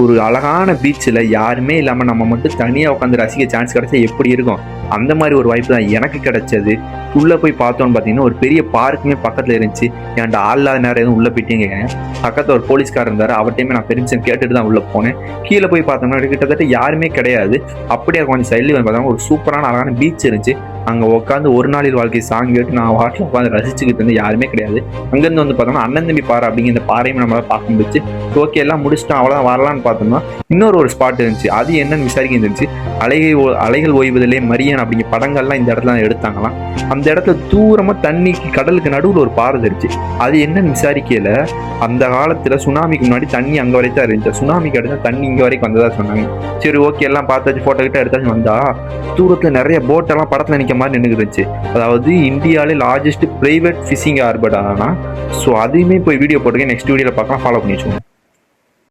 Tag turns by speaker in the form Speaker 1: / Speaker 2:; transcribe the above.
Speaker 1: ஒரு அழகான பீச்சில் யாருமே இல்லாமல் நம்ம மட்டும் தனியாக உட்காந்து ரசிக்க சான்ஸ் கிடைச்சா எப்படி இருக்கும்? அந்த மாதிரி ஒரு வாய்ப்பு தான் எனக்கு கிடைச்சது. உள்ளே போய் பார்த்தோன்னு பார்த்தீங்கன்னா ஒரு பெரிய பார்க்குமே பக்கத்தில் இருந்துச்சு. என்கிட்ட ஆள் இல்லாத நேரம் எதுவும் உள்ளே போயிட்டீங்க. பக்கத்தில் ஒரு போலீஸ்கார் இருந்தார். அவர்கிட்டையுமே நான் பெர்மிஷன் கேட்டுட்டு தான் உள்ளே போனேன். கீழே போய் பார்த்தோம்னா கிட்டத்தட்ட யாருமே கிடையாது. அப்படியே கொஞ்சம் சைட்லேயே வந்து பார்த்தோம்னா ஒரு சூப்பரான அழகான பீச் இருந்துச்சு. அங்கே உட்காந்து ஒரு நாளில் வாழ்க்கை சாங் கேட்டு நான் வாட்டில் உட்காந்து ரசிச்சுக்கிட்டு இருந்து யாருமே கிடையாது. அங்கேருந்து வந்து பார்த்தோம்னா அண்ணன் தம்பி பாறை அப்படிங்கிற இந்த பாறையும் நம்மளால் பார்க்க முடிச்சு. ஓகே எல்லாம் முடிச்சுட்டோம் அவ்வளோதான் வரலான்னு பார்த்தோம்னா இன்னொரு ஸ்பாட் இருந்துச்சு. அது என்னன்னு விசாரிக்க இருந்துச்சு. அலைகள் ஓய்வதிலே மரியன் அப்படிங்கிற படங்கள்லாம் இந்த இடத்துல எடுத்தாங்களாம். அந்த இடத்துல தூரமாக தண்ணிக்கு கடலுக்கு நடுவில் ஒரு பாறை இருந்துச்சு. அது என்னன்னு விசாரிக்கல. அந்த காலத்தில் சுனாமிக்கு முன்னாடி தண்ணி அங்கே வரைக்கும் தான் இருந்துச்சு. சுனாமிக்கு அடுத்த தண்ணி இங்கே வரைக்கும் வந்ததா சொன்னாங்க. சரி ஓகே எல்லாம் பார்த்தாச்சு ஃபோட்டோ கிட்ட எடுத்தாச்சு. வந்தா தூரத்தில் நிறைய போட்டெல்லாம் படத்தில் நிற்க மாதிரி நின்றுட்டு இருந்துச்சு. அதாவது இந்தியாவிலே லார்ஜஸ்ட் பிரைவேட் ஃபிஷிங் ஹார்பர் ஆனால் ஸோ அதையுமே போய் வீடியோ போட்டுருக்கேன். நெக்ஸ்ட் வீடியோவில் பார்க்கலாம். ஃபாலோ பண்ணி வச்சுக்கோங்க.